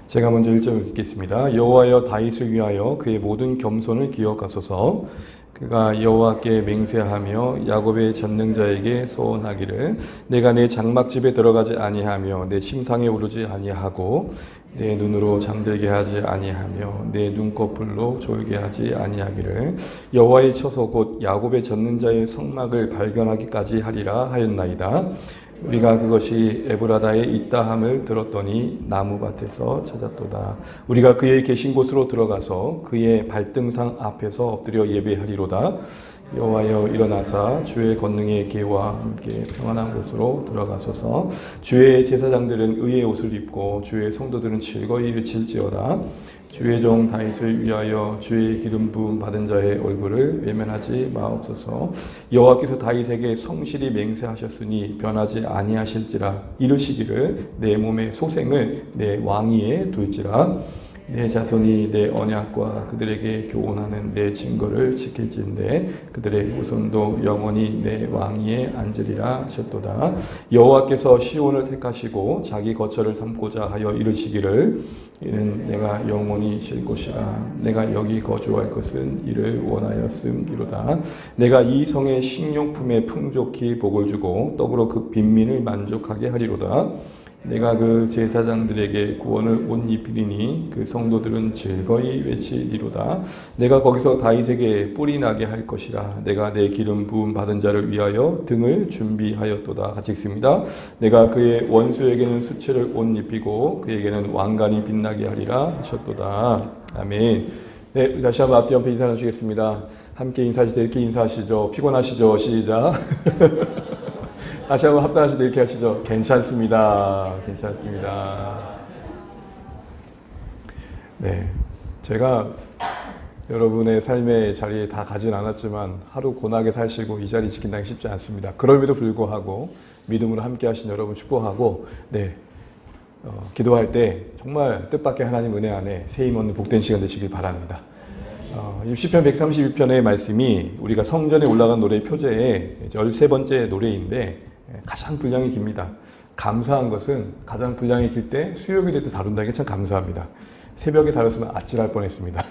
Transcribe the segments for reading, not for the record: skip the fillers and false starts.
제가 먼저 1절을 읽겠습니다. 여호와여 다윗을 위하여 그의 모든 겸손을 기억하소서. 그가 여호와께 맹세하며 야곱의 전능자에게 소원하기를 내가 내 장막집에 들어가지 아니하며 내 침상에 오르지 아니하고 내 눈으로 잠들게 하지 아니하며 내 눈꺼풀로 졸게 하지 아니하기를 여호와의 처소 곧 야곱의 전능자의 성막을 발견하기까지 하리라 하였나이다. 우리가 그것이 에브라다에 있다함을 들었더니 나무밭에서 찾았도다. 우리가 그의 계신 곳으로 들어가서 그의 발등상 앞에서 엎드려 예배하리로다. 여호와여 일어나사 주의 권능의 계와 함께 평안한 곳으로 들어가소서. 주의 제사장들은 의의 옷을 입고 주의 성도들은 즐거이 외칠지어다. 주의 종 다윗을 위하여 주의 기름 부음 받은 자의 얼굴을 외면하지 마옵소서. 여호와께서 다윗에게 성실히 맹세하셨으니 변하지 아니하실지라. 이르시기를 내 몸의 소생을 내 왕위에 둘지라. 내 자손이 내 언약과 그들에게 교훈하는 내 증거를 지킬진대 그들의 후손도 영원히 내 왕위에 앉으리라 하셨도다. 여호와께서 시온을 택하시고 자기 거처를 삼고자 하여 이르시기를 이는 내가 영원히 쉴 곳이라. 내가 여기 거주할 것은 이를 원하였음이로다. 내가 이 성의 식료품에 풍족히 복을 주고 떡으로 그 빈민을 만족하게 하리로다. 내가 그 제사장들에게 구원을 옷 입히리니 그 성도들은 즐거이 외치리로다. 내가 거기서 다윗에게 뿔이 나게 할 것이라. 내가 내 기름 부음 받은 자를 위하여 등을 준비하였도다. 같이 읽습니다. 내가 그의 원수에게는 수채를 옷 입히고 그에게는 왕관이 빛나게 하리라 하셨도다. 아멘. 네, 다시 한번 앞뒤 옆에 인사 나누시겠습니다. 함께 인사하실 때 이렇게 인사하시죠. 피곤하시죠? 시작. 다시 한번 합단하실 때 이렇게 하시죠. 괜찮습니다. 괜찮습니다. 네. 제가 여러분의 삶의 자리에 다 가진 않았지만 하루 고나게 사시고 이 자리 지킨다는 게 쉽지 않습니다. 그럼에도 불구하고 믿음으로 함께 하신 여러분 축복하고, 네. 기도할 때 정말 뜻밖의 하나님 은혜 안에 세임 얻는 복된 시간 되시길 바랍니다. 시편 132편의 말씀이 우리가 성전에 올라간 노래의 표제의 13번째 노래인데 가장 분량이 깁니다. 감사한 것은 가장 분량이 길 때 수요일에 또 다룬다는 게 참 감사합니다. 새벽에 다뤘으면 아찔할 뻔했습니다.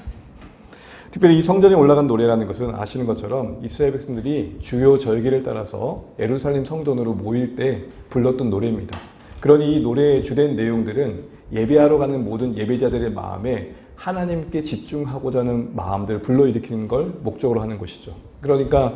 특별히 이 성전에 올라간 노래라는 것은 아시는 것처럼 이스라엘 백성들이 주요 절기를 따라서 예루살렘 성전으로 모일 때 불렀던 노래입니다. 그러니 이 노래의 주된 내용들은 예배하러 가는 모든 예배자들의 마음에 하나님께 집중하고자 하는 마음들을 불러일으키는 걸 목적으로 하는 것이죠. 그러니까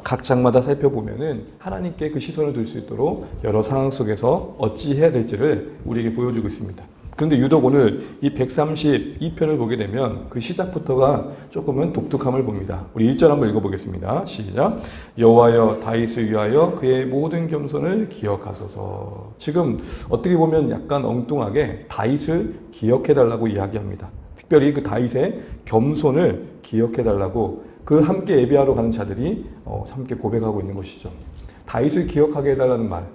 각 장마다 살펴보면은 하나님께 그 시선을 둘 수 있도록 여러 상황 속에서 어찌해야 될지를 우리에게 보여주고 있습니다. 그런데 유독 오늘 이 132편을 보게 되면 그 시작부터가 조금은 독특함을 봅니다. 우리 1절 한번 읽어보겠습니다. 시작. 여호와여 다윗을 위하여 그의 모든 겸손을 기억하소서. 지금 어떻게 보면 약간 엉뚱하게 다윗을 기억해달라고 이야기합니다. 특별히 그 다윗의 겸손을 기억해달라고 그 함께 예배하러 가는 자들이 함께 고백하고 있는 것이죠. 다윗을 기억하게 해달라는 말,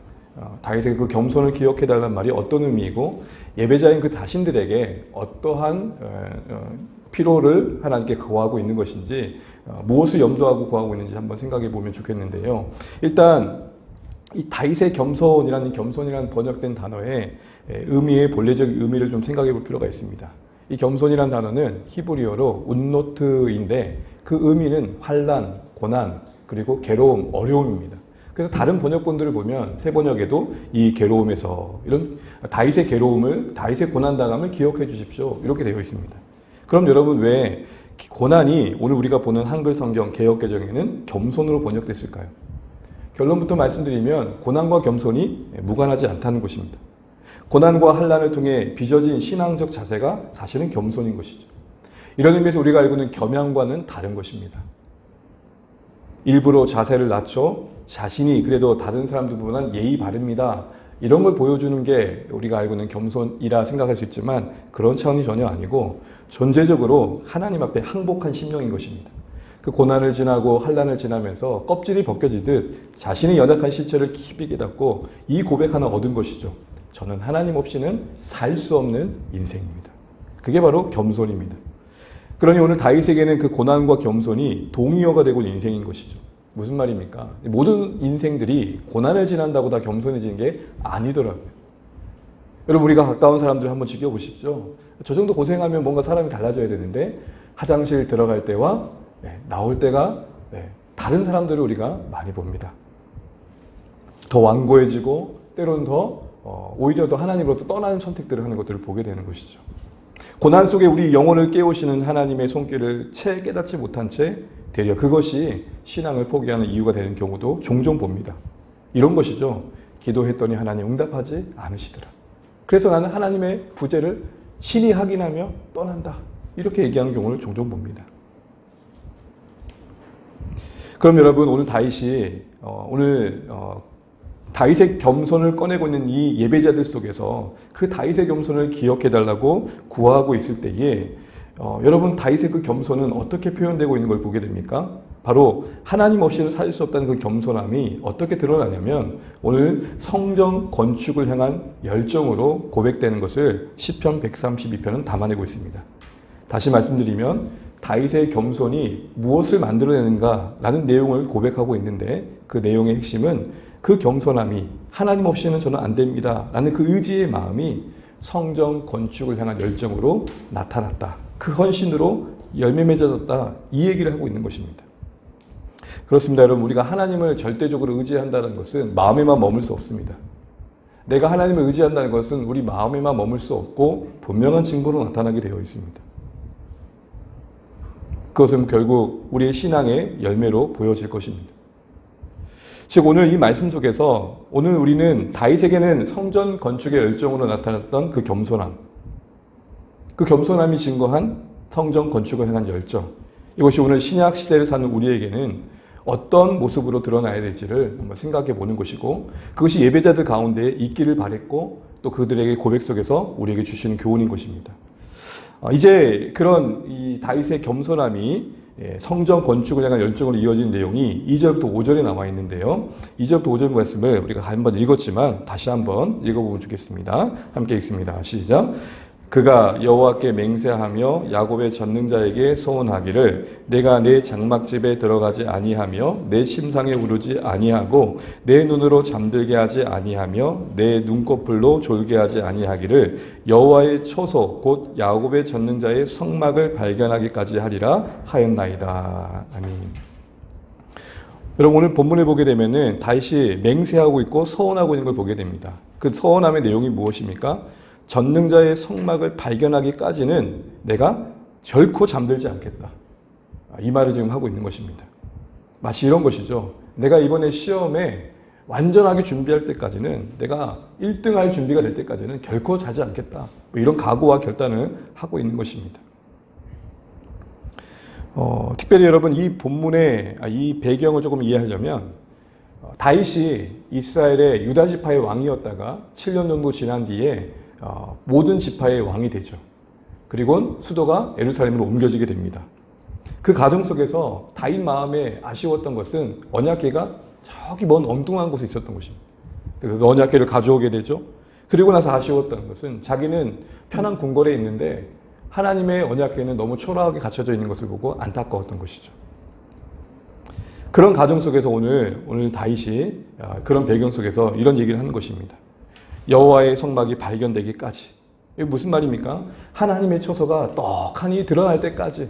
다윗의 그 겸손을 기억해달라는 말이 어떤 의미이고 예배자인 그 자신들에게 어떠한 피로를 하나님께 구하고 있는 것인지 무엇을 염두하고 구하고 있는지 한번 생각해 보면 좋겠는데요. 일단 이 다윗의 겸손이라는 번역된 단어의 의미의 본래적 의미를 좀 생각해 볼 필요가 있습니다. 이 겸손이라는 단어는 히브리어로 운노트인데 그 의미는 환난, 고난, 그리고 괴로움, 어려움입니다. 그래서 다른 번역본들을 보면 새 번역에도 이 괴로움에서 이런 다윗의 괴로움을, 다윗의 고난당함을 기억해 주십시오. 이렇게 되어 있습니다. 그럼 여러분 왜 고난이 오늘 우리가 보는 한글 성경 개역개정에는 겸손으로 번역됐을까요? 결론부터 말씀드리면 고난과 겸손이 무관하지 않다는 것입니다. 고난과 환난을 통해 빚어진 신앙적 자세가 사실은 겸손인 것이죠. 이런 의미에서 우리가 알고 있는 겸양과는 다른 것입니다. 일부러 자세를 낮춰 자신이 그래도 다른 사람들보다는 예의 바릅니다. 이런 걸 보여주는 게 우리가 알고 있는 겸손이라 생각할 수 있지만 그런 차원이 전혀 아니고 존재적으로 하나님 앞에 항복한 심령인 것입니다. 그 고난을 지나고 환난을 지나면서 껍질이 벗겨지듯 자신의 연약한 실체를 깊이 깨닫고 이 고백 하나 얻은 것이죠. 저는 하나님 없이는 살 수 없는 인생입니다. 그게 바로 겸손입니다. 그러니 오늘 다윗에게는 그 고난과 겸손이 동의어가 되고 있는 인생인 것이죠. 무슨 말입니까? 모든 인생들이 고난을 지난다고 다 겸손해지는 게 아니더라고요. 여러분 우리가 가까운 사람들 한번 지켜보십시오. 저 정도 고생하면 뭔가 사람이 달라져야 되는데 화장실 들어갈 때와 나올 때가 다른 사람들을 우리가 많이 봅니다. 더 완고해지고 때로는 더 오히려 더 하나님으로부터 떠나는 선택들을 하는 것들을 보게 되는 것이죠. 고난 속에 우리 영혼을 깨우시는 하나님의 손길을 채 깨닫지 못한 채 되려 그것이 신앙을 포기하는 이유가 되는 경우도 종종 봅니다. 이런 것이죠. 기도했더니 하나님 응답하지 않으시더라. 그래서 나는 하나님의 부재를 신이 확인하며 떠난다. 이렇게 얘기하는 경우를 종종 봅니다. 그럼 여러분 오늘 다윗이 다윗의 겸손을 꺼내고 있는 이 예배자들 속에서 그 다윗의 겸손을 기억해달라고 구하고 있을 때에 여러분 다윗의 그 겸손은 어떻게 표현되고 있는 걸 보게 됩니까? 바로 하나님 없이는 살 수 없다는 그 겸손함이 어떻게 드러나냐면 오늘 성전 건축을 향한 열정으로 고백되는 것을 시편 132편은 담아내고 있습니다. 다시 말씀드리면 다윗의 겸손이 무엇을 만들어내는가라는 내용을 고백하고 있는데 그 내용의 핵심은 그 겸손함이 하나님 없이는 저는 안 됩니다 라는 그 의지의 마음이 성전 건축을 향한 열정으로 나타났다. 그 헌신으로 열매 맺어졌다. 이 얘기를 하고 있는 것입니다. 그렇습니다. 여러분 우리가 하나님을 절대적으로 의지한다는 것은 마음에만 머물 수 없습니다. 내가 하나님을 의지한다는 것은 우리 마음에만 머물 수 없고 분명한 증거로 나타나게 되어 있습니다. 그것은 결국 우리의 신앙의 열매로 보여질 것입니다. 즉 오늘 이 말씀 속에서 오늘 우리는 다윗에게는 성전 건축의 열정으로 나타났던 그 겸손함, 그 겸손함이 증거한 성전 건축을 향한 열정, 이것이 오늘 신약 시대를 사는 우리에게는 어떤 모습으로 드러나야 될지를 한번 생각해 보는 것이고 그것이 예배자들 가운데 있기를 바랬고 또 그들에게 고백 속에서 우리에게 주시는 교훈인 것입니다. 이제 그런 이 다윗의 겸손함이 성전 건축을 향한 열정으로 이어진 내용이 2절부터 5절에 나와 있는데요. 2절부터 5절 말씀을 우리가 한번 읽었지만 다시 한번 읽어보면 좋겠습니다. 함께 읽습니다. 시작. 그가 여호와께 맹세하며 야곱의 전능자에게 소원하기를 내가 내 장막집에 들어가지 아니하며 내 침상에 오르지 아니하고 내 눈으로 잠들게 하지 아니하며 내 눈꺼풀로 졸게 하지 아니하기를 여호와의 처소 곧 야곱의 전능자의 성막을 발견하기까지 하리라 하였나이다. 아멘. 여러분 오늘 본문을 보게 되면은 다윗이 맹세하고 있고 서원하고 있는 걸 보게 됩니다. 그 서원함의 내용이 무엇입니까? 전능자의 성막을 발견하기까지는 내가 결코 잠들지 않겠다. 이 말을 지금 하고 있는 것입니다. 마치 이런 것이죠. 내가 이번에 시험에 완전하게 준비할 때까지는 내가 1등할 준비가 될 때까지는 결코 자지 않겠다. 이런 각오와 결단을 하고 있는 것입니다. 특별히 여러분 이 본문의 이 배경을 조금 이해하려면 다윗이 이스라엘의 유다 지파의 왕이었다가 7년 정도 지난 뒤에 모든 지파의 왕이 되죠. 그리고 수도가 예루살렘으로 옮겨지게 됩니다. 그 과정 속에서 다윗 마음에 아쉬웠던 것은 언약궤가 저기 먼 엉뚱한 곳에 있었던 것입니다. 그 언약궤를 가져오게 되죠. 그리고 나서 아쉬웠던 것은 자기는 편한 궁궐에 있는데 하나님의 언약궤는 너무 초라하게 갖춰져 있는 것을 보고 안타까웠던 것이죠. 그런 과정 속에서 오늘 다윗이 그런 배경 속에서 이런 얘기를 하는 것입니다. 여호와의 성막이 발견되기까지. 이게 무슨 말입니까? 하나님의 처소가 떡하니 드러날 때까지,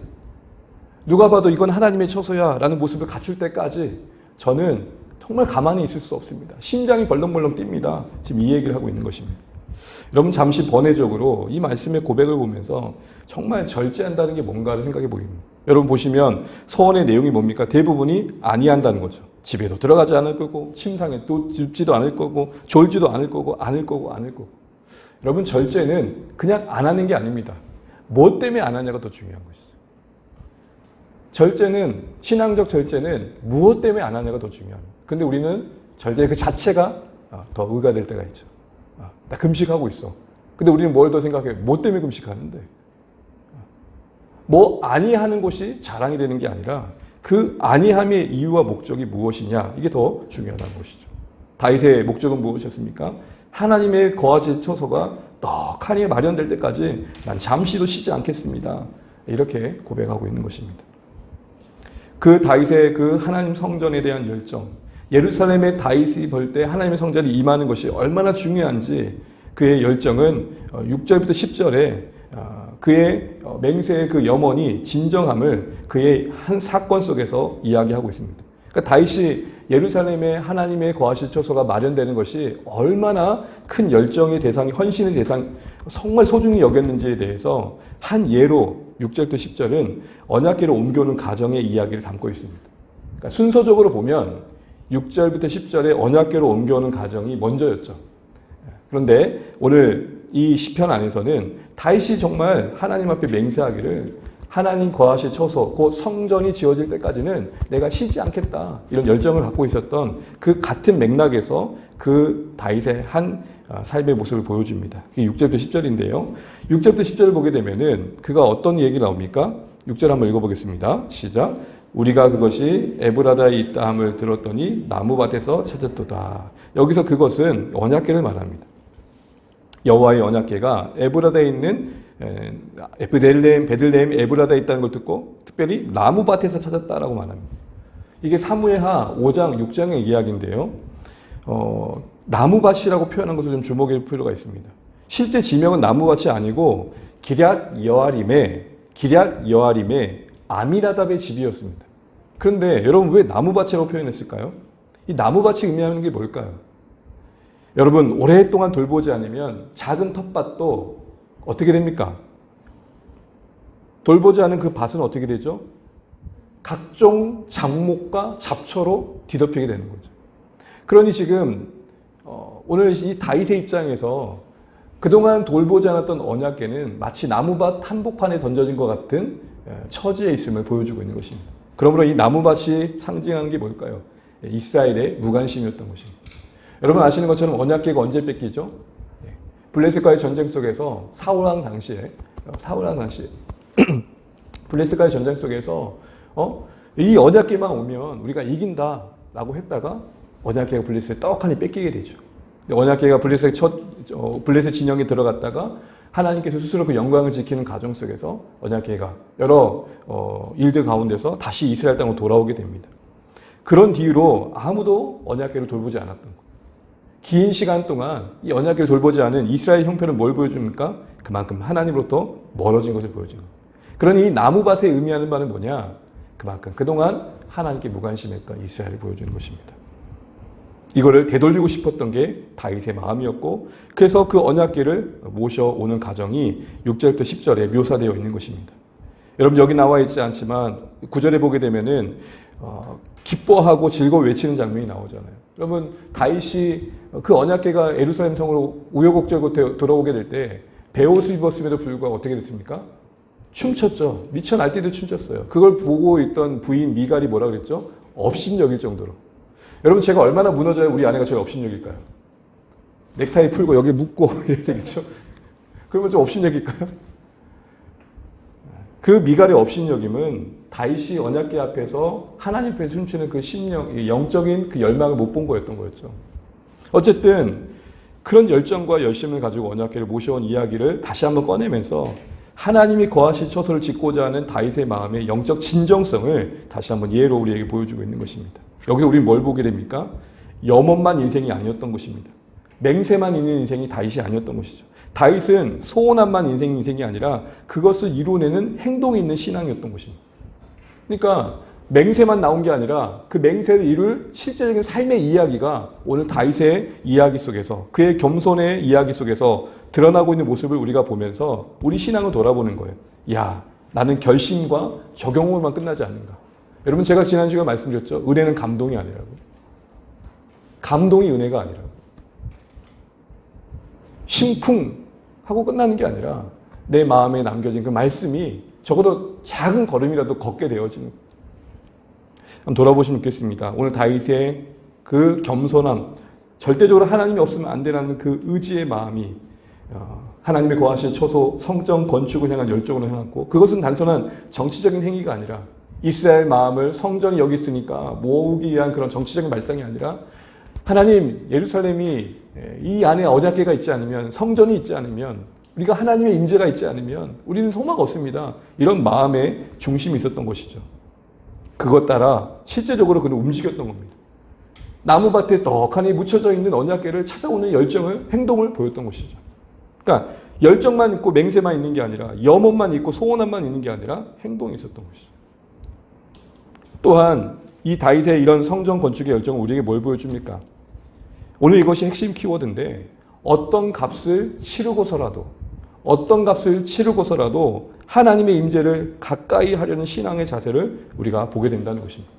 누가 봐도 이건 하나님의 처소야 라는 모습을 갖출 때까지 저는 정말 가만히 있을 수 없습니다. 심장이 벌렁벌렁 뜁니다. 지금 이 얘기를 하고 있는 것입니다. 여러분 잠시 번외적으로 이 말씀의 고백을 보면서 정말 절제한다는 게 뭔가를 생각해 보입니다. 여러분 보시면 서원의 내용이 뭡니까? 대부분이 아니한다는 거죠. 집에도 들어가지 않을 거고 침상에 또 눕지도 않을 거고 졸지도 않을 거고 않을 거고 않을 거고. 여러분 절제는 그냥 안 하는 게 아닙니다. 뭐 때문에 안 하냐가 더 중요한 것이죠. 절제는 신앙적 절제는 무엇 때문에 안 하냐가 더 중요합니다. 그런데 우리는 절제 그 자체가 더 의가될 때가 있죠. 나 금식하고 있어. 근데 우리는 뭘 더 생각해요? 뭐 때문에 금식하는데? 뭐 아니하는 것이 자랑이 되는 게 아니라 그 아니함의 이유와 목적이 무엇이냐, 이게 더 중요하다는 것이죠. 다윗의 목적은 무엇이었습니까? 하나님의 거하실 처소가 떡하니 마련될 때까지 난 잠시도 쉬지 않겠습니다. 이렇게 고백하고 있는 것입니다. 그 다윗의 그 하나님 성전에 대한 열정, 예루살렘의 다윗이 볼 때 하나님의 성전이 임하는 것이 얼마나 중요한지 그의 열정은 6절부터 10절에 그의 맹세의 그 염원이 진정함을 그의 한 사건 속에서 이야기하고 있습니다. 그러니까 다윗이 예루살렘에 하나님의 거하실 처소가 마련되는 것이 얼마나 큰 열정의 대상, 헌신의 대상, 정말 소중히 여겼는지에 대해서 한 예로 6절부터 10절은 언약궤를 옮겨오는 과정의 이야기를 담고 있습니다. 그러니까 순서적으로 보면 6절부터 10절에 언약궤로 옮겨오는 과정이 먼저였죠. 그런데 오늘 이 시편 안에서는 다윗이 정말 하나님 앞에 맹세하기를 하나님 거하실 처소, 곧 성전이 지어질 때까지는 내가 쉬지 않겠다. 이런 열정을 갖고 있었던 그 같은 맥락에서 그 다윗의 한 삶의 모습을 보여줍니다. 그게 6절부터 10절인데요. 6절부터 10절을 보게 되면은 그가 어떤 얘기가 나옵니까? 6절 한번 읽어보겠습니다. 시작. 우리가 그것이 에브라다에 있다 함을 들었더니 나무밭에서 찾았도다. 여기서 그것은 언약궤를 말합니다. 여호와의 언약궤가 에브라다에 있는 베들레헴 에브라다에 있다는 걸 듣고 특별히 나무밭에서 찾았다라고 말합니다. 이게 사무엘하 5장 6장의 이야기인데요. 나무밭이라고 표현한 것을 좀 주목할 필요가 있습니다. 실제 지명은 나무밭이 아니고 기럇 여아림의 아미나답의 집이었습니다. 그런데 여러분 왜 나무밭이라고 표현했을까요? 이 나무밭이 의미하는 게 뭘까요? 여러분 오랫동안 돌보지 않으면 작은 텃밭도 어떻게 됩니까? 돌보지 않은 그 밭은 어떻게 되죠? 각종 잡목과 잡초로 뒤덮이게 되는 거죠. 그러니 지금 오늘 이 다윗의 입장에서 그동안 돌보지 않았던 언약궤는 마치 나무밭 한복판에 던져진 것 같은 처지에 있음을 보여주고 있는 것입니다. 그러므로 이 나무밭이 상징하는 게 뭘까요? 이스라엘의 무관심이었던 것입니다. 여러분 아시는 것처럼 언약궤가 언제 뺏기죠? 블레셋과의 전쟁 속에서 사울왕 당시에 블레셋과의 전쟁 속에서 이 언약궤만 오면 우리가 이긴다라고 했다가 언약궤가 블레셋에 떡하니 뺏기게 되죠. 언약궤가 블레셋 진영에 들어갔다가 하나님께서 스스로 그 영광을 지키는 과정 속에서 언약궤가 여러 일들 가운데서 다시 이스라엘 땅으로 돌아오게 됩니다. 그런 뒤로 아무도 언약궤를 돌보지 않았던 거예요. 긴 시간 동안 이 언약궤를 돌보지 않은 이스라엘 형편은 뭘 보여줍니까? 그만큼 하나님으로부터 멀어진 것을 보여주는 거예요. 그러니 이 나무밭에 의미하는 바는 뭐냐? 그만큼 그동안 하나님께 무관심했던 이스라엘을 보여주는 것입니다. 이거를 되돌리고 싶었던 게 다윗의 마음이었고 그래서 그 언약궤를 모셔오는 과정이 6절부터 10절에 묘사되어 있는 것입니다. 여러분 여기 나와 있지 않지만 9절에 보게 되면은 기뻐하고 즐거워 외치는 장면이 나오잖아요. 여러분 다윗이 그 언약궤가 예루살렘 성으로 우여곡절 돌아오게 될 때 베옷을 입었음에도 불구하고 어떻게 됐습니까? 춤췄죠. 미쳐 날뛰듯 춤췄어요. 그걸 보고 있던 부인 미갈이 뭐라 그랬죠? 업신여길 정도로. 여러분 제가 얼마나 무너져야 우리 아내가 저를 업신여길까요? 넥타이 풀고 여기 묶고 이래야 되겠죠? 그러면 좀 업신여길까요? 그 미갈의 업신여김은 다윗이 언약궤 앞에서 하나님 앞에 춤추는 그 심령, 영적인 그 열망을 못 본 거였던 거였죠. 어쨌든 그런 열정과 열심을 가지고 언약궤를 모셔온 이야기를 다시 한번 꺼내면서 하나님이 거하실 처소를 짓고자 하는 다윗의 마음의 영적 진정성을 다시 한번 예로 우리에게 보여주고 있는 것입니다. 여기서 우리는 뭘 보게 됩니까? 염원만 인생이 아니었던 것입니다. 맹세만 있는 인생이 다윗이 아니었던 것이죠. 다윗은 소원함만 인생이 아니라 그것을 이루어내는 행동이 있는 신앙이었던 것입니다. 그러니까 맹세만 나온 게 아니라 그 맹세를 이룰 실제적인 삶의 이야기가 오늘 다윗의 이야기 속에서 그의 겸손의 이야기 속에서 드러나고 있는 모습을 우리가 보면서 우리 신앙을 돌아보는 거예요. 야, 나는 결심과 적용으로만 끝나지 않는가. 여러분 제가 지난 시간에 말씀드렸죠. 은혜는 감동이 아니라고. 감동이 은혜가 아니라고. 심쿵하고 끝나는 게 아니라 내 마음에 남겨진 그 말씀이 적어도 작은 걸음이라도 걷게 되어지는. 한번 돌아보시면 좋겠습니다. 오늘 다윗의 그 겸손함, 절대적으로 하나님이 없으면 안 되라는 그 의지의 마음이 하나님의 거하실 처소 성전 건축을 향한 열정으로 향했고 그것은 단순한 정치적인 행위가 아니라 이스라엘 마음을 성전이 여기 있으니까 모으기 위한 그런 정치적인 말상이 아니라 하나님 예루살렘이 이 안에 언약궤가 있지 않으면 성전이 있지 않으면 우리가 하나님의 임재가 있지 않으면 우리는 소망 없습니다. 이런 마음의 중심이 있었던 것이죠. 그것 따라 실제적으로 그는 움직였던 겁니다. 나무밭에 떡하니 묻혀져 있는 언약궤를 찾아오는 열정을, 행동을 보였던 것이죠. 그러니까 열정만 있고 맹세만 있는 게 아니라, 염원만 있고 소원만 있는 게 아니라 행동이 있었던 것이죠. 또한 이 다윗의 이런 성전 건축의 열정은 우리에게 뭘 보여줍니까? 오늘 이것이 핵심 키워드인데, 어떤 값을 치르고서라도 하나님의 임재를 가까이 하려는 신앙의 자세를 우리가 보게 된다는 것입니다.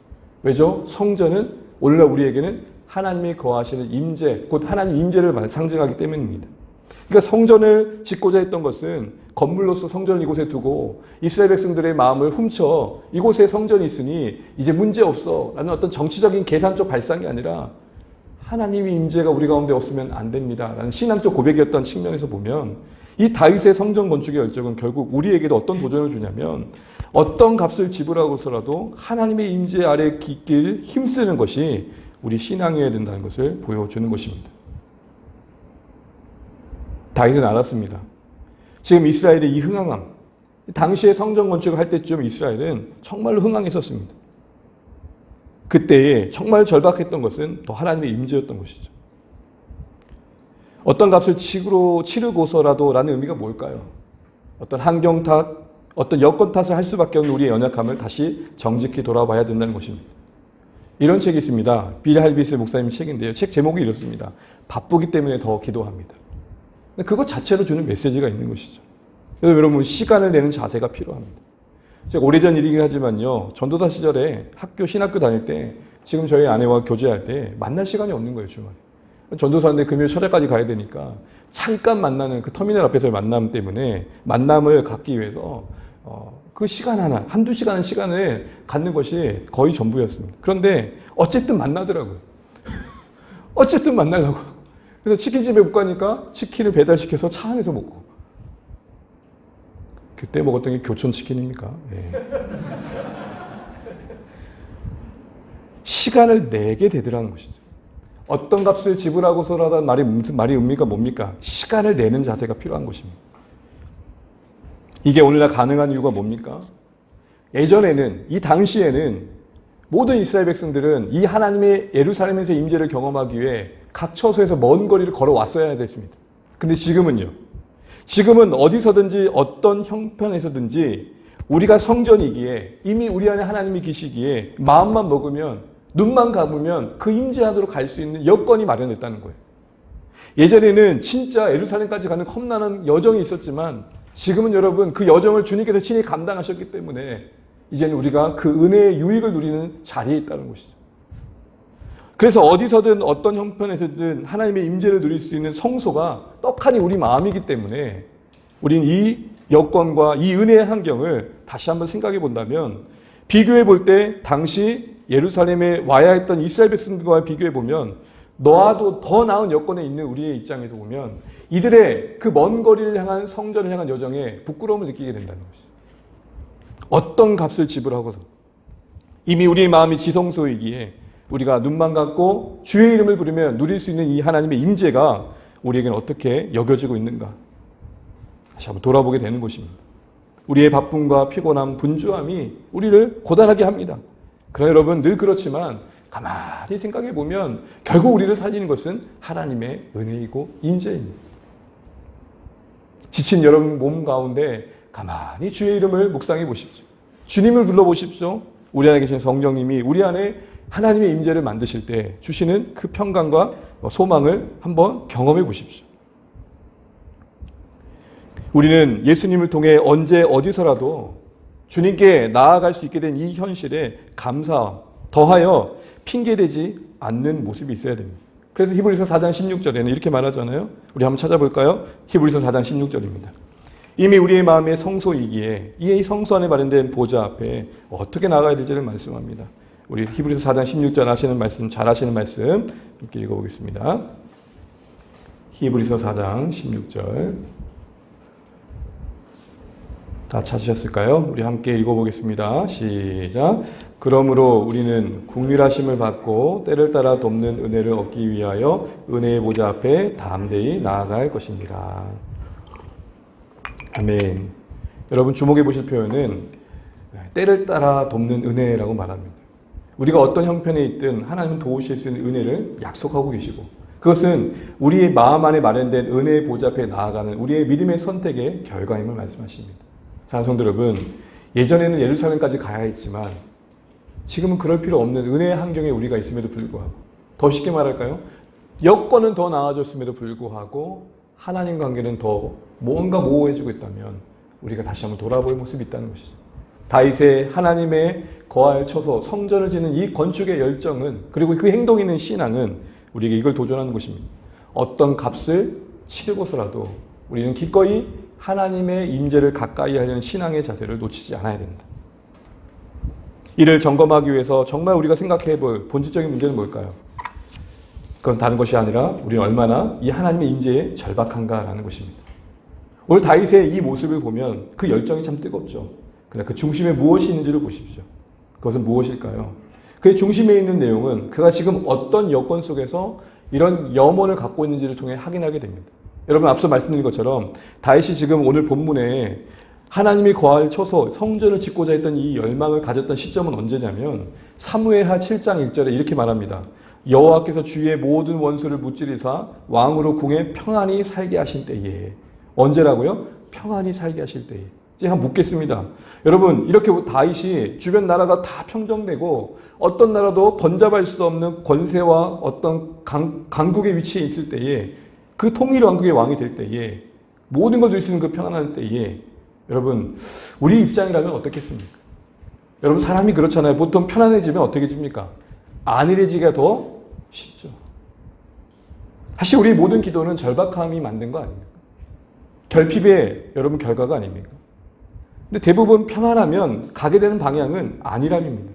왜죠? 성전은 오늘날 우리에게는 하나님이 거하시는 임재, 곧 하나님 임재를 상징하기 때문입니다. 그러니까 성전을 짓고자 했던 것은 건물로서 성전을 이곳에 두고 이스라엘 백성들의 마음을 훔쳐 이곳에 성전이 있으니 이제 문제없어 라는 어떤 정치적인 계산적 발상이 아니라 하나님의 임재가 우리 가운데 없으면 안 됩니다 라는 신앙적 고백이었던 측면에서 보면, 이 다윗의 성전 건축의 열정은 결국 우리에게도 어떤 도전을 주냐면, 어떤 값을 지불하고서라도 하나님의 임재 아래 있길 힘쓰는 것이 우리 신앙이어야 된다는 것을 보여주는 것입니다. 다윗은 알았습니다. 지금 이스라엘의 이 흥황함, 당시에 성전 건축을 할 때쯤 이스라엘은 정말로 흥황했었습니다. 그때에 정말 절박했던 것은 더 하나님의 임재였던 것이죠. 어떤 값을 치르고서라도 라는 의미가 뭘까요? 어떤 환경 탓, 어떤 여건 탓을 할 수밖에 없는 우리의 연약함을 다시 정직히 돌아봐야 된다는 것입니다. 이런 책이 있습니다. 빌 할비스 목사님 책인데요. 책 제목이 이렇습니다. 바쁘기 때문에 더 기도합니다. 그것 자체로 주는 메시지가 있는 것이죠. 그래서 여러분, 시간을 내는 자세가 필요합니다. 제가 오래전 일이긴 하지만요, 전도사 시절에 신학교 다닐 때, 지금 저희 아내와 교제할 때 만날 시간이 없는 거예요, 주말에. 전도사인데 금요일 철야까지 가야 되니까 잠깐 만나는 그 터미널 앞에서의 만남 때문에 만남을 갖기 위해서 그 시간 한두 시간의 시간을 갖는 것이 거의 전부였습니다. 그런데 어쨌든 만나더라고요. 어쨌든 만나려고. 그래서 치킨집에 못 가니까 치킨을 배달시켜서 차 안에서 먹고. 그때 먹었던 게 교촌치킨입니까? 네. 시간을 내게 되더라는 것이죠. 어떤 값을 지불하고서라도 말이 의미가 뭡니까? 시간을 내는 자세가 필요한 것입니다. 이게 오늘날 가능한 이유가 뭡니까? 예전에는, 이 당시에는 모든 이스라엘 백성들은 이 하나님의 예루살렘에서 임재를 경험하기 위해 각 처소에서 먼 거리를 걸어왔어야 됐습니다. 근데 지금은요. 지금은 어디서든지 어떤 형편에서든지 우리가 성전이기에, 이미 우리 안에 하나님이 계시기에 마음만 먹으면, 눈만 감으면 그 임재 안으로 갈 수 있는 여건이 마련됐다는 거예요. 예전에는 진짜 예루살렘까지 가는 험난한 여정이 있었지만, 지금은 여러분 그 여정을 주님께서 친히 감당하셨기 때문에 이제는 우리가 그 은혜의 유익을 누리는 자리에 있다는 것이죠. 그래서 어디서든 어떤 형편에서든 하나님의 임재를 누릴 수 있는 성소가 떡하니 우리 마음이기 때문에, 우린 이 여건과 이 은혜의 환경을 다시 한번 생각해 본다면, 비교해 볼 때 당시 예루살렘에 와야 했던 이스라엘 백성들과 비교해 보면 너와도 더 나은 여건에 있는 우리의 입장에서 보면 이들의 그 먼 거리를 향한 성전을 향한 여정에 부끄러움을 느끼게 된다는 것이죠. 어떤 값을 지불하고서 이미 우리의 마음이 지성소이기에 우리가 눈만 감고 주의 이름을 부르면 누릴 수 있는 이 하나님의 임재가 우리에게는 어떻게 여겨지고 있는가, 다시 한번 돌아보게 되는 것입니다. 우리의 바쁨과 피곤함, 분주함이 우리를 고단하게 합니다. 그러나 여러분, 늘 그렇지만 가만히 생각해 보면 결국 우리를 살리는 것은 하나님의 은혜이고 임재입니다. 지친 여러분 몸 가운데 가만히 주의 이름을 묵상해 보십시오. 주님을 불러보십시오. 우리 안에 계신 성령님이 우리 안에 하나님의 임재를 만드실 때 주시는 그 평강과 소망을 한번 경험해 보십시오. 우리는 예수님을 통해 언제 어디서라도 주님께 나아갈 수 있게 된 이 현실에 감사, 더하여 핑계대지 않는 모습이 있어야 됩니다. 그래서 히브리서 4장 16절에는 이렇게 말하잖아요. 우리 한번 찾아볼까요? 히브리서 4장 16절입니다. 이미 우리의 마음의 성소이기에 이 성소 안에 마련된 보좌 앞에 어떻게 나가야 될지를 말씀합니다. 우리 히브리서 4장 16절 아시는 말씀, 잘 아시는 말씀 함께 읽어보겠습니다. 히브리서 4장 16절 다 찾으셨을까요? 우리 함께 읽어보겠습니다. 시작. 그러므로 우리는 긍휼하심을 받고 때를 따라 돕는 은혜를 얻기 위하여 은혜의 보좌 앞에 담대히 나아갈 것입니다. 아멘. 여러분 주목해 보실 표현은 때를 따라 돕는 은혜라고 말합니다. 우리가 어떤 형편에 있든 하나님은 도우실 수 있는 은혜를 약속하고 계시고, 그것은 우리의 마음 안에 마련된 은혜의 보좌 앞에 나아가는 우리의 믿음의 선택의 결과임을 말씀하십니다. 사랑하는 성도 여러분, 예전에는 예루살렘까지 가야 했지만 지금은 그럴 필요 없는 은혜의 환경에 우리가 있음에도 불구하고, 더 쉽게 말할까요? 여건은 더 나아졌음에도 불구하고 하나님 관계는 더 뭔가 모호해지고 있다면 우리가 다시 한번 돌아볼 모습이 있다는 것이죠. 다윗의 하나님의 거할 처소 성전을 짓는 이 건축의 열정은, 그리고 그 행동이 있는 신앙은 우리에게 이걸 도전하는 것입니다. 어떤 값을 치르고서라도 우리는 기꺼이 하나님의 임재를 가까이 하려는 신앙의 자세를 놓치지 않아야 됩니다. 이를 점검하기 위해서 정말 우리가 생각해 볼 본질적인 문제는 뭘까요? 그건 다른 것이 아니라 우리는 얼마나 이 하나님의 임재에 절박한가라는 것입니다. 오늘 다윗의 이 모습을 보면 그 열정이 참 뜨겁죠. 그러나 그 중심에 무엇이 있는지를 보십시오. 그것은 무엇일까요? 그의 중심에 있는 내용은 그가 지금 어떤 여건 속에서 이런 염원을 갖고 있는지를 통해 확인하게 됩니다. 여러분, 앞서 말씀드린 것처럼 다윗이 지금 오늘 본문에 하나님이 거할 처소 성전을 짓고자 했던 이 열망을 가졌던 시점은 언제냐면 사무엘하 7장 1절에 이렇게 말합니다. 여호와께서 주의 모든 원수를 무찌르사 왕으로 궁에 평안히 살게 하신 때에. 언제라고요? 평안히 살게 하실 때에. 이제 한번 묻겠습니다. 여러분, 이렇게 다윗이 주변 나라가 다 평정되고 어떤 나라도 번잡할 수 없는 권세와 어떤 강국의 위치에 있을 때에, 그 통일 왕국의 왕이 될 때에, 모든 걸 누릴 수 있는 그 평안할 때에, 여러분, 우리 입장이라면 어떻겠습니까? 여러분, 사람이 그렇잖아요. 보통 편안해지면 어떻게 집니까? 안일해지기가 더 쉽죠. 사실 우리 모든 기도는 절박함이 만든 거 아닙니까? 결핍의 여러분 결과가 아닙니까? 근데 대부분 평안하면 가게 되는 방향은 안일함입니다.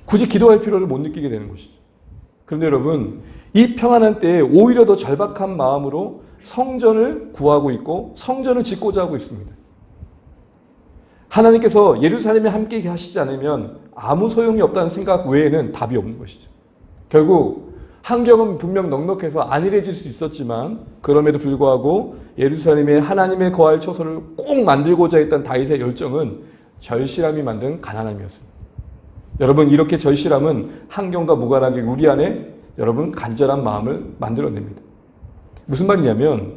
굳이 기도할 필요를 못 느끼게 되는 것이죠. 그런데 여러분, 이 평안한 때에 오히려 더 절박한 마음으로 성전을 구하고 있고 성전을 짓고자 하고 있습니다. 하나님께서 예루살렘에 함께 하시지 않으면 아무 소용이 없다는 생각 외에는 답이 없는 것이죠. 결국 환경은 분명 넉넉해서 안일해질 수 있었지만 그럼에도 불구하고 예루살렘에 하나님의 거할 처소를 꼭 만들고자 했던 다윗의 열정은 절실함이 만든 가난함이었습니다. 여러분, 이렇게 절실함은 환경과 무관하게 우리 안에 여러분 간절한 마음을 만들어냅니다. 무슨 말이냐면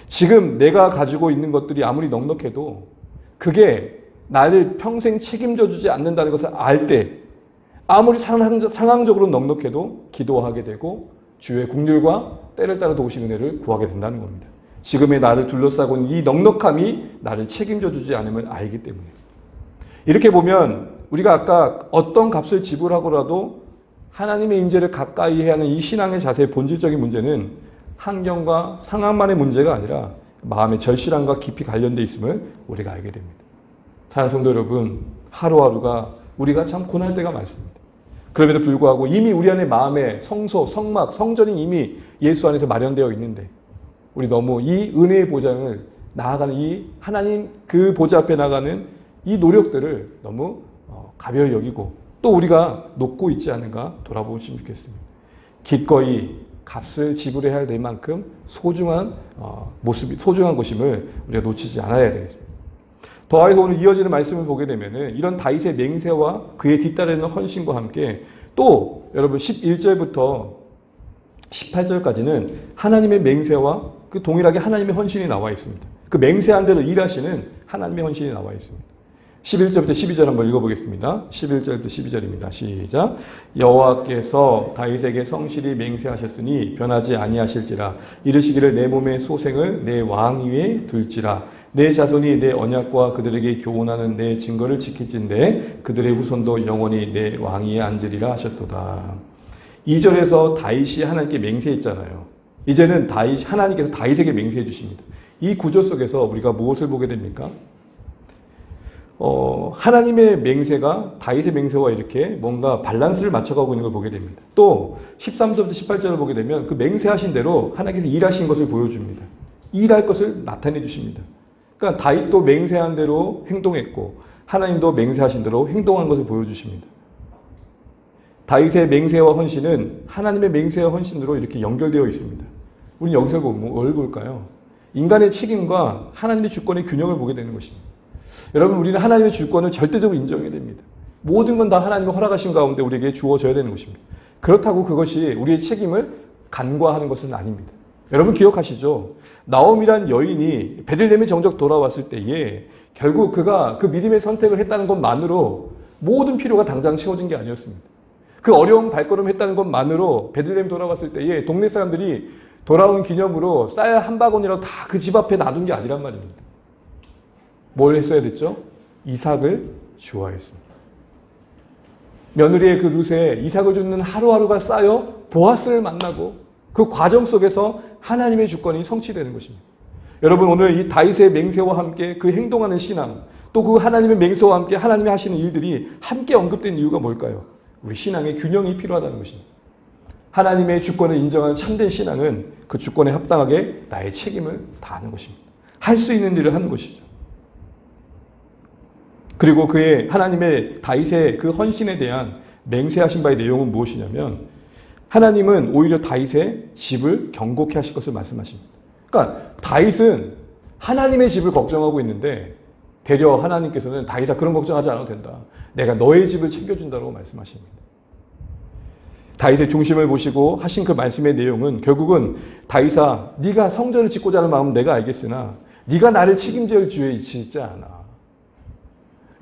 지금 내가 가지고 있는 것들이 아무리 넉넉해도 그게 나를 평생 책임져 주지 않는다는 것을 알 때 아무리 상황적으로 넉넉해도 기도하게 되고 주의 긍휼과 때를 따라 도우신 은혜를 구하게 된다는 겁니다. 지금의 나를 둘러싸고 있는 이 넉넉함이 나를 책임져 주지 않음을 알기 때문에. 이렇게 보면 우리가 아까 어떤 값을 지불하고라도 하나님의 임재를 가까이 해야 하는 이 신앙의 자세의 본질적인 문제는 환경과 상황만의 문제가 아니라 마음의 절실함과 깊이 관련되어 있음을 우리가 알게 됩니다. 사랑하는 성도 여러분, 하루하루가 우리가 참 고날 때가 많습니다. 그럼에도 불구하고 이미 우리 안에 마음의 성소, 성막, 성전이 이미 예수 안에서 마련되어 있는데 우리 너무 이 은혜의 보장을 나아가는 이 하나님 그 보좌 앞에 나가는 이 노력들을 너무 가벼이 여기고 또 우리가 놓고 있지 않은가 돌아보시면 좋겠습니다. 기꺼이 값을 지불해야 될 만큼 소중한 모습이 소중한 것임을 우리가 놓치지 않아야 되겠습니다. 더하여서 오늘 이어지는 말씀을 보게 되면은 이런 다윗의 맹세와 그에 뒤따르는 헌신과 함께 또 여러분 11절부터 18절까지는 하나님의 맹세와 그 동일하게 하나님의 헌신이 나와 있습니다. 그 맹세한 대로 일하시는 하나님의 헌신이 나와 있습니다. 11절부터 12절 한번 읽어보겠습니다. 11절부터 12절입니다. 시작. 여호와께서 다윗에게 성실히 맹세하셨으니 변하지 아니하실지라. 이르시기를 내 몸의 소생을 내 왕 위에 둘지라. 내 자손이 내 언약과 그들에게 교훈하는 내 증거를 지킬진대 그들의 후손도 영원히 내 왕위에 앉으리라 하셨도다. 2절에서 다윗이 하나님께 맹세했잖아요. 이제는 하나님께서 다윗에게 맹세해 주십니다. 이 구조 속에서 우리가 무엇을 보게 됩니까? 하나님의 맹세가 다윗의 맹세와 이렇게 뭔가 밸런스를 맞춰가고 있는 걸 보게 됩니다. 또 13절부터 18절을 보게 되면 그 맹세하신 대로 하나님께서 일하신 것을 보여줍니다. 일할 것을 나타내 주십니다. 그러니까 다윗도 맹세한 대로 행동했고 하나님도 맹세하신 대로 행동한 것을 보여주십니다. 다윗의 맹세와 헌신은 하나님의 맹세와 헌신으로 이렇게 연결되어 있습니다. 우리는 여기서 뭘 볼까요? 인간의 책임과 하나님의 주권의 균형을 보게 되는 것입니다. 여러분, 우리는 하나님의 주권을 절대적으로 인정해야 됩니다. 모든 건 다 하나님의 허락하신 가운데 우리에게 주어져야 되는 것입니다. 그렇다고 그것이 우리의 책임을 간과하는 것은 아닙니다. 여러분 기억하시죠? 나옴이란 여인이 베들레헴에 정적 돌아왔을 때에 결국 그가 그 믿음의 선택을 했다는 것만으로 모든 필요가 당장 채워진 게 아니었습니다. 그 어려운 발걸음을 했다는 것만으로 베들레헴 돌아왔을 때에 동네 사람들이 돌아온 기념으로 쌀 한 바구니라도 다 그 집 앞에 놔둔 게 아니란 말입니다. 뭘 했어야 됐죠? 이삭을 주어했습니다. 며느리의 그 룻에 이삭을 줍는 하루하루가 쌓여 보아스를 만나고 그 과정 속에서 하나님의 주권이 성취되는 것입니다. 여러분 오늘 이 다윗의 맹세와 함께 그 행동하는 신앙, 또 그 하나님의 맹세와 함께 하나님이 하시는 일들이 함께 언급된 이유가 뭘까요? 우리 신앙의 균형이 필요하다는 것입니다. 하나님의 주권을 인정하는 참된 신앙은 그 주권에 합당하게 나의 책임을 다하는 것입니다. 할 수 있는 일을 하는 것이죠. 그리고 그의 하나님의 다윗의 그 헌신에 대한 맹세하신 바의 내용은 무엇이냐면 하나님은 오히려 다윗의 집을 경고케 하실 것을 말씀하십니다. 그러니까 다윗은 하나님의 집을 걱정하고 있는데 되려 하나님께서는 다윗아 그런 걱정하지 않아도 된다. 내가 너의 집을 챙겨준다고 말씀하십니다. 다윗의 중심을 보시고 하신 그 말씀의 내용은 결국은 다윗아 네가 성전을 짓고자 하는 마음은 내가 알겠으나 네가 나를 책임질 주에 있지 않아.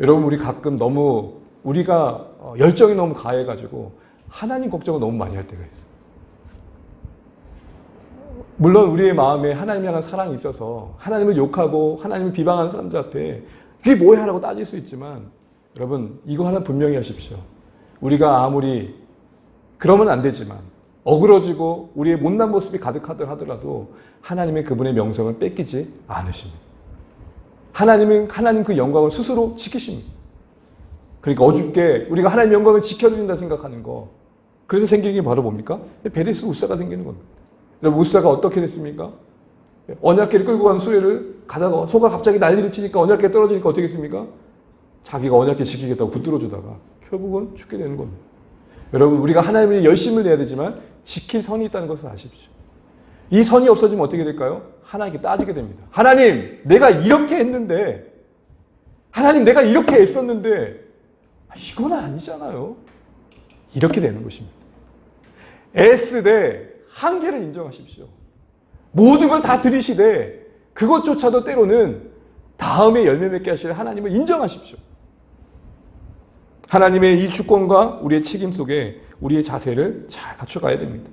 여러분 우리 가끔 너무 우리가 열정이 너무 가해가지고 하나님 걱정을 너무 많이 할 때가 있어요. 물론 우리의 마음에 하나님에 대한 사랑이 있어서 하나님을 욕하고 하나님을 비방하는 사람들 앞에 그게 뭐야 라고 따질 수 있지만 여러분 이거 하나 분명히 하십시오. 우리가 아무리 그러면 안 되지만 어그러지고 우리의 못난 모습이 가득하다 하더라도 하나님의 그분의 명성을 뺏기지 않으십니다. 하나님은 하나님 그 영광을 스스로 지키십니다. 그러니까 어줍게 우리가 하나님의 영광을 지켜드린다 생각하는 거. 그래서 생기는 게 바로 뭡니까? 베레스 우사가 생기는 겁니다. 여러분 우사가 어떻게 됐습니까? 언약궤를 끌고 간 수레를 가다가 소가 갑자기 난리를 치니까 언약궤 떨어지니까 어떻게 했습니까? 자기가 언약궤 지키겠다고 붙들어주다가 결국은 죽게 되는 겁니다. 여러분 우리가 하나님을 열심을 내야 되지만 지킬 선이 있다는 것을 아십시오. 이 선이 없어지면 어떻게 될까요? 하나님께 따지게 됩니다. 하나님 내가 이렇게 했는데 하나님 내가 이렇게 애썼는데 이건 아니잖아요. 이렇게 되는 것입니다. 애쓰되 한계를 인정하십시오. 모든 걸 다 들이시되 그것조차도 때로는 다음에 열매 맺게 하실 하나님을 인정하십시오. 하나님의 이 주권과 우리의 책임 속에 우리의 자세를 잘 갖춰가야 됩니다.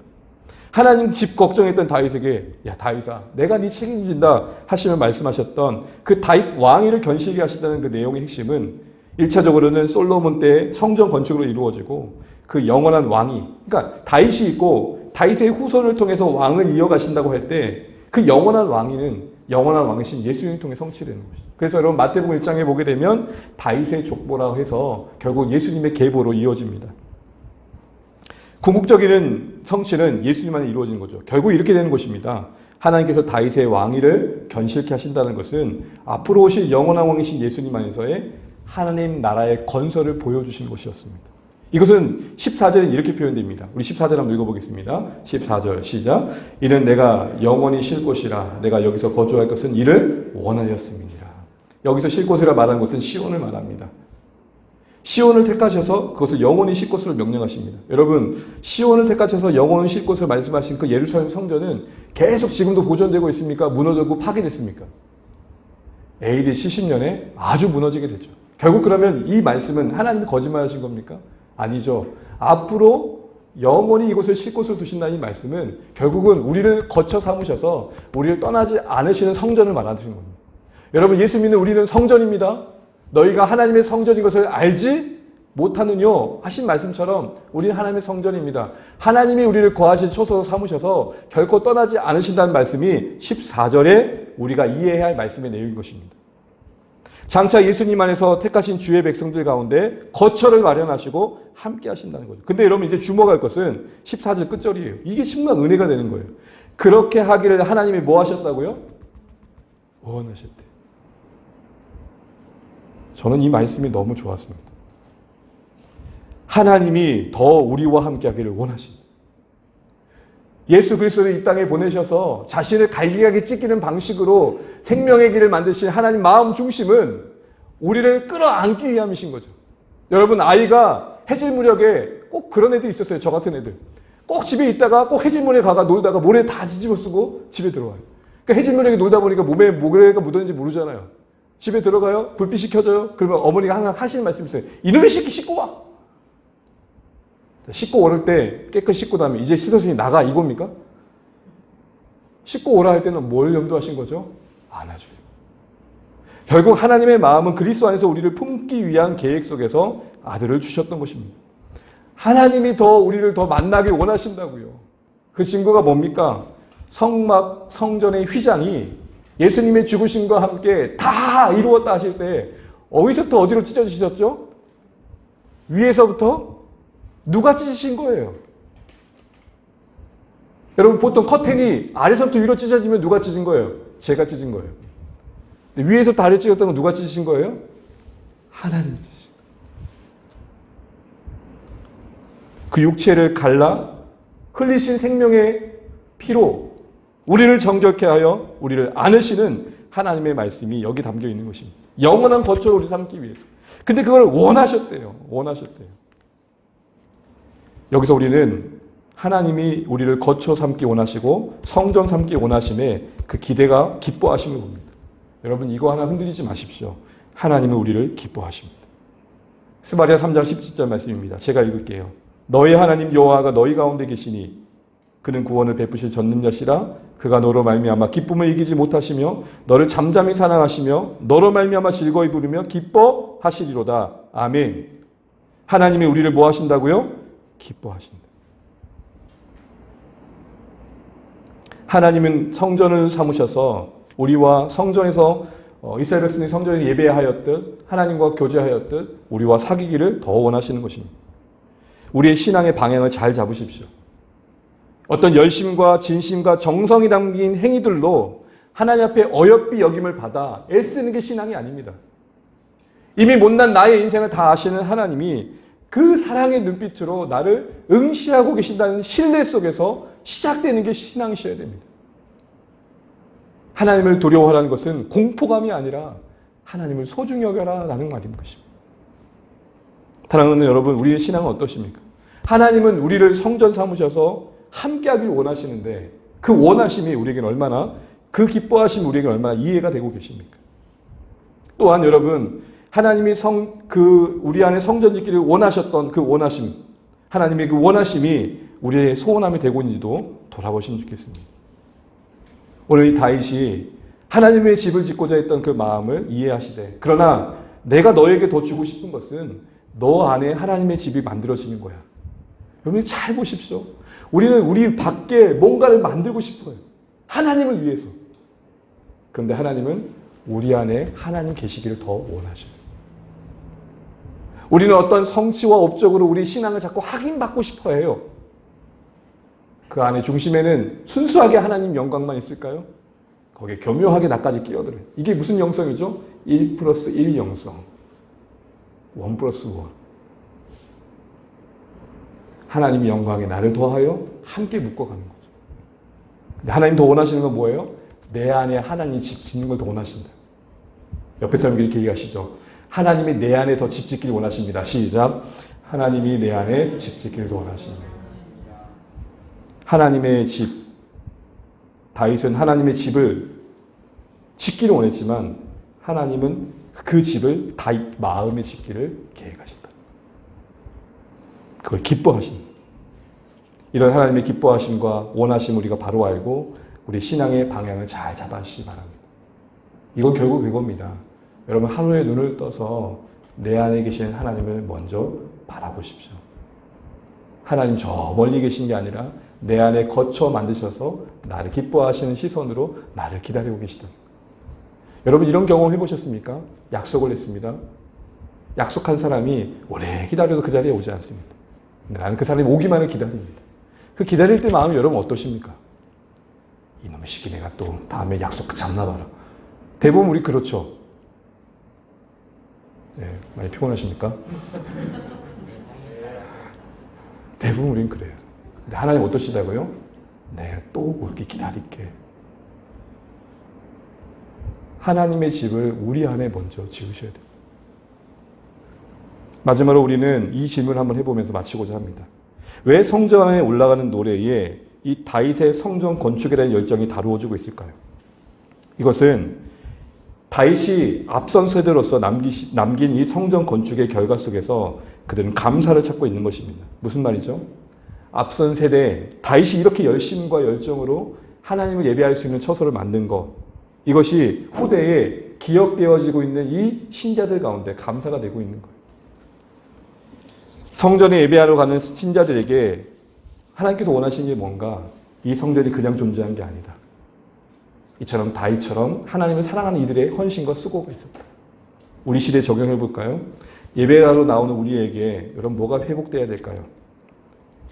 하나님 집 걱정했던 다윗에게 야 다윗아 내가 네 책임진다 하시며 말씀하셨던 그 다윗 왕위를 견실게 하신다는 그 내용의 핵심은 1차적으로는 솔로몬 때의 성전 건축으로 이루어지고 그 영원한 왕위 그러니까 다윗이 있고 다윗의 후손을 통해서 왕을 이어가신다고 할 때 그 영원한 왕위는 영원한 왕이신 예수님을 통해 성취되는 것이죠. 그래서 여러분 마태복음 1장에 보게 되면 다윗의 족보라고 해서 결국 예수님의 계보로 이어집니다. 궁극적인 성취는 예수님 안에 이루어지는 거죠. 결국 이렇게 되는 것입니다. 하나님께서 다윗의 왕위를 견실케 하신다는 것은 앞으로 오실 영원한 왕이신 예수님 안에서의 하나님 나라의 건설을 보여주시는 것이었습니다. 이것은 14절에 이렇게 표현됩니다. 우리 14절 한번 읽어보겠습니다. 14절 시작. 이는 내가 영원히 쉴 곳이라 내가 여기서 거주할 것은 이를 원하였음이니라. 여기서 쉴 곳이라 말하는 것은 시온을 말합니다. 시온을 택하셔서 그것을 영원히 쉴 곳으로 명령하십니다. 여러분 시온을 택하셔서 영원히 쉴 곳을 말씀하신 그 예루살렘 성전은 계속 지금도 보존되고 있습니까? 무너졌고 파괴됐습니까? AD 70년에 아주 무너지게 됐죠. 결국 그러면 이 말씀은 하나님이 거짓말하신 겁니까? 아니죠. 앞으로 영원히 이곳을 쉴 곳으로 두신다는 이 말씀은 결국은 우리를 거쳐 삼으셔서 우리를 떠나지 않으시는 성전을 말하시는 겁니다. 여러분 예수 믿는 우리는 성전입니다. 너희가 하나님의 성전인 것을 알지 못하느뇨 하신 말씀처럼 우리는 하나님의 성전입니다. 하나님이 우리를 거하실 초소로 삼으셔서 결코 떠나지 않으신다는 말씀이 14절에 우리가 이해해야 할 말씀의 내용인 것입니다. 장차 예수님 안에서 택하신 주의 백성들 가운데 거처를 마련하시고 함께 하신다는 거죠. 근데 여러분 이제 주목할 것은 14절 끝절이에요. 이게 심각한 은혜가 되는 거예요. 그렇게 하기를 하나님이 뭐 하셨다고요? 원하셨대. 저는 이 말씀이 너무 좋았습니다. 하나님이 더 우리와 함께 하기를 원하신다. 예수 그리스도를 이 땅에 보내셔서 자신을 갈기하게 찢기는 방식으로 생명의 길을 만드신 하나님 마음 중심은 우리를 끌어안기 위함이신 거죠. 여러분, 아이가 해질 무렵에 꼭 그런 애들이 있었어요. 저 같은 애들. 꼭 집에 있다가 꼭 해질 무렵에 가가 놀다가 모래 다 뒤집어 쓰고 집에 들어와요. 그러니까 해질 무렵에 놀다 보니까 몸에 모래가 묻었는지 모르잖아요. 집에 들어가요. 불빛이 켜져요. 그러면 어머니가 항상 하시는 말씀이 있어요. 이놈의 새끼 씻고 와. 씻고 오를 때 깨끗이 씻고 나면 이제 씻었으니 나가 이겁니까? 씻고 오라 할 때는 뭘 염두하신 거죠? 안아줘요. 결국 하나님의 마음은 그리스도 안에서 우리를 품기 위한 계획 속에서 아들을 주셨던 것입니다. 하나님이 더 우리를 더 만나길 원하신다고요. 그 증거가 뭡니까? 성막, 성전의 휘장이 예수님의 죽으심과 함께 다 이루었다 하실 때 어디서부터 어디로 찢어지셨죠? 위에서부터 누가 찢으신 거예요? 여러분, 보통 커튼이 아래서부터 위로 찢어지면 누가 찢은 거예요? 제가 찢은 거예요. 근데 위에서부터 아래 찢었던 건 누가 찢으신 거예요? 하나님이 찢으신 거예요. 그 육체를 갈라 흘리신 생명의 피로 우리를 정결케 하여 우리를 안으시는 하나님의 말씀이 여기 담겨 있는 것입니다. 영원한 거처를 우리 삼기 위해서. 근데 그걸 원하셨대요. 여기서 우리는 하나님이 우리를 거처 삼기 원하시고 성전 삼기 원하심에 그 기대가 기뻐하심을 봅니다. 여러분, 이거 하나 흔들리지 마십시오. 하나님은 우리를 기뻐하십니다. 스바랴 3장 17절 말씀입니다. 제가 읽을게요. 너의 하나님 여호와가 너희 가운데 계시니 그는 구원을 베푸실 전능자시라. 그가 너로 말미암아 기쁨을 이기지 못하시며 너를 잠잠히 사랑하시며 너로 말미암아 즐거이 부르며 기뻐하시리로다. 아멘. 하나님이 우리를 뭐 하신다고요? 기뻐하신다. 하나님은 성전을 삼으셔서 우리와 성전에서 이스라엘 백성이 성전에 예배하였듯 하나님과 교제하였듯 우리와 사귀기를 더 원하시는 것입니다. 우리의 신앙의 방향을 잘 잡으십시오. 어떤 열심과 진심과 정성이 담긴 행위들로 하나님 앞에 어여삐 여김을 받아 애쓰는 게 신앙이 아닙니다. 이미 못난 나의 인생을 다 아시는 하나님이 그 사랑의 눈빛으로 나를 응시하고 계신다는 신뢰 속에서 시작되는 게 신앙이셔야 됩니다. 하나님을 두려워하라는 것은 공포감이 아니라 하나님을 소중히 여겨라라는 말인 것입니다. 사랑하는 여러분, 우리의 신앙은 어떠십니까? 하나님은 우리를 성전 삼으셔서 함께하길 원하시는데 그 원하심이 우리에게는 얼마나, 그 기뻐하심이 우리에게는 얼마나 이해가 되고 계십니까? 또한 여러분, 하나님이 우리 안에 성전 짓기를 원하셨던 그 원하심, 하나님의 그 원하심이 우리의 소원함이 되고 있는지도 돌아보시면 좋겠습니다. 오늘 이 다윗이 하나님의 집을 짓고자 했던 그 마음을 이해하시되, 그러나 내가 너에게 더 주고 싶은 것은 너 안에 하나님의 집이 만들어지는 거야. 여러분 잘 보십시오. 우리는 우리 밖에 뭔가를 만들고 싶어요. 하나님을 위해서. 그런데 하나님은 우리 안에 하나님 계시기를 더 원하셔요. 우리는 어떤 성취와 업적으로 우리 신앙을 자꾸 확인받고 싶어 해요. 그 안에 중심에는 순수하게 하나님 영광만 있을까요? 거기에 교묘하게 나까지 끼어들어요. 이게 무슨 영성이죠? 1+1 영성. 1+1. 하나님의 영광에 나를 더하여 함께 묶어가는 거죠. 근데 하나님 더 원하시는 건 뭐예요? 내 안에 하나님 집 짓는 걸 더 원하신다. 옆에 사람이 이렇게 얘기하시죠. 하나님이 내 안에 더 집 짓기를 원하십니다. 시작. 하나님이 내 안에 집 짓기를 더 원하십니다. 하나님의 집. 다윗은 하나님의 집을 짓기를 원했지만 하나님은 그 집을 다윗 마음에 짓기를 계획하셨다. 그걸 기뻐하신다. 이런 하나님의 기뻐하심과 원하심 우리가 바로 알고 우리 신앙의 방향을 잘 잡아주시기 바랍니다. 이건 결국 그겁니다. 여러분 하루에 눈을 떠서 내 안에 계신 하나님을 먼저 바라보십시오. 하나님 저 멀리 계신 게 아니라 내 안에 거쳐 만드셔서 나를 기뻐하시는 시선으로 나를 기다리고 계시다. 여러분 이런 경험 해보셨습니까? 약속을 했습니다. 약속한 사람이 오래 기다려도 그 자리에 오지 않습니다. 나는 그 사람이 오기만을 기다립니다. 그 기다릴 때 마음이 여러분 어떠십니까? 이놈의 시기 내가 또 다음에 약속 잡나 봐라. 대부분 우리 그렇죠. 네, 많이 피곤하십니까? 대부분 우린 그래요. 근데 하나님 어떠시다고요? 내가 또 올게 기다릴게. 하나님의 집을 우리 안에 먼저 지으셔야 돼요. 마지막으로 우리는 이 질문을 한번 해보면서 마치고자 합니다. 왜 성전에 올라가는 노래에 이 다윗의 성전 건축에 대한 열정이 다루어지고 있을까요? 이것은 다윗이 앞선 세대로서 남긴 이 성전 건축의 결과 속에서 그들은 감사를 찾고 있는 것입니다. 무슨 말이죠? 앞선 세대에 다윗이 이렇게 열심과 열정으로 하나님을 예배할 수 있는 처소를 만든 것, 이것이 후대에 기억되어지고 있는 이 신자들 가운데 감사가 되고 있는 거예요. 성전에 예배하러 가는 신자들에게 하나님께서 원하시는 게 뭔가? 이 성전이 그냥 존재한 게 아니다. 이처럼 다윗처럼 하나님을 사랑하는 이들의 헌신과 수고가 있었다. 우리 시대에 적용해 볼까요? 예배하러 나오는 우리에게 여러분 뭐가 회복돼야 될까요?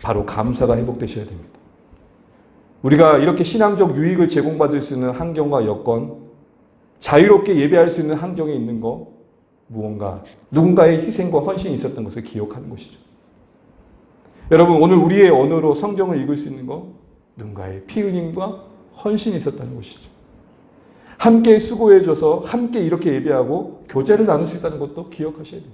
바로 감사가 회복되셔야 됩니다. 우리가 이렇게 신앙적 유익을 제공받을 수 있는 환경과 여건, 자유롭게 예배할 수 있는 환경에 있는 거, 무언가 누군가의 희생과 헌신이 있었던 것을 기억하는 것이죠. 여러분 오늘 우리의 언어로 성경을 읽을 수 있는 거, 누군가의 피 흘림과 헌신이 있었다는 것이죠. 함께 수고해줘서 함께 이렇게 예배하고 교제를 나눌 수 있다는 것도 기억하셔야 돼요.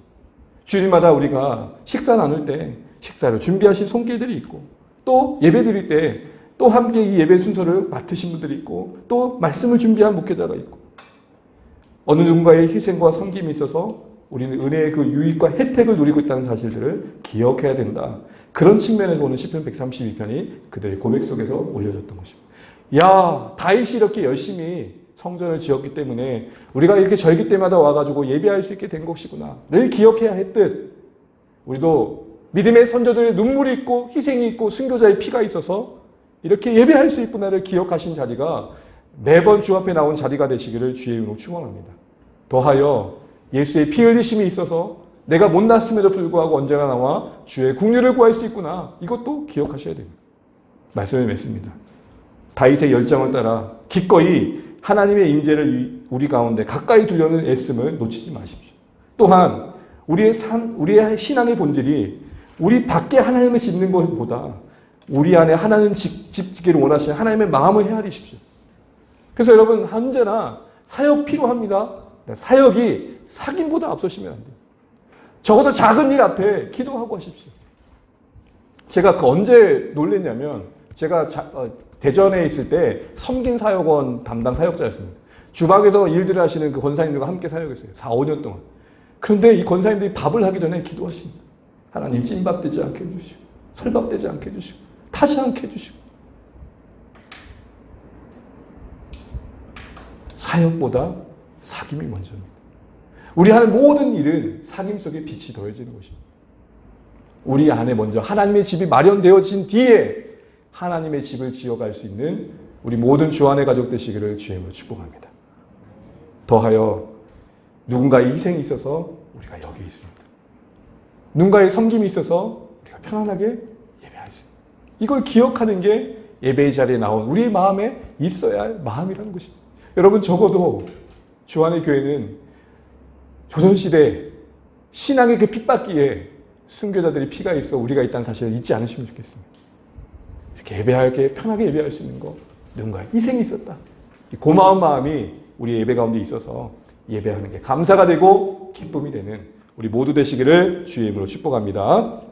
주일마다 우리가 식사 나눌 때 식사를 준비하신 손길들이 있고, 또 예배 드릴 때 또 함께 이 예배 순서를 맡으신 분들이 있고, 또 말씀을 준비한 목회자가 있고, 어느 누군가의 희생과 섬김이 있어서 우리는 은혜의 그 유익과 혜택을 누리고 있다는 사실들을 기억해야 된다. 그런 측면에서 오늘 시편 132편이 그들의 고백 속에서 올려졌던 것입니다. 야, 다윗이 이렇게 열심히 성전을 지었기 때문에 우리가 이렇게 절기 때마다 와가지고 예배할 수 있게 된 것이구나를 기억해야 했듯, 우리도 믿음의 선조들의 눈물이 있고 희생이 있고 순교자의 피가 있어서 이렇게 예배할 수 있구나를 기억하신 자리가 매번 주 앞에 나온 자리가 되시기를 주의 이름으로 축원합니다. 더하여 예수의 피 흘리심이 있어서 내가 못났음에도 불구하고 언제나 나와 주의 국류를 구할 수 있구나, 이것도 기억하셔야 됩니다. 말씀을 맺습니다. 다윗의 열정을 따라 기꺼이 하나님의 임재를 우리 가운데 가까이 두려는 애씀을 놓치지 마십시오. 또한 우리의 신앙의 본질이 우리 밖에 하나님을 짓는 것보다 우리 안에 하나님 짓기를 원하시는 하나님의 마음을 헤아리십시오. 그래서 여러분 언제나 사역 필요합니다. 사역이 사귐보다 앞서시면 안 돼요. 적어도 작은 일 앞에 기도하고 하십시오. 제가 언제 놀랬냐면, 제가 대전에 있을 때 섬긴 사역원 담당 사역자였습니다. 주방에서 일들을 하시는 그 권사님들과 함께 사역했어요. 4, 5년 동안. 그런데 이 권사님들이 밥을 하기 전에 기도하십니다. 하나님 찐밥 되지 않게 해주시고, 설밥 되지 않게 해주시고, 타지 않게 해주시고. 사역보다 사귐이 먼저입니다. 우리 하는 모든 일은 사귐 속에 빛이 더해지는 것입니다. 우리 안에 먼저 하나님의 집이 마련되어진 뒤에 하나님의 집을 지어갈 수 있는 우리 모든 주 안의 가족 되시기를 주의 이름으로 축복합니다. 더하여 누군가의 희생이 있어서 우리가 여기 있습니다. 누군가의 섬김이 있어서 우리가 편안하게 예배할 수 있습니다. 이걸 기억하는 게 예배의 자리에 나온 우리의 마음에 있어야 할 마음이라는 것입니다. 여러분 적어도 주 안의 교회는 조선시대 신앙의 그 핏바퀴에 순교자들의 피가 있어 우리가 있다는 사실을 잊지 않으시면 좋겠습니다. 이렇게 예배할 게 편하게 예배할 수 있는 거, 누군가의 희생이 있었다. 고마운 마음이 우리 예배 가운데 있어서 예배하는 게 감사가 되고 기쁨이 되는 우리 모두 되시기를 주의 이름으로 축복합니다.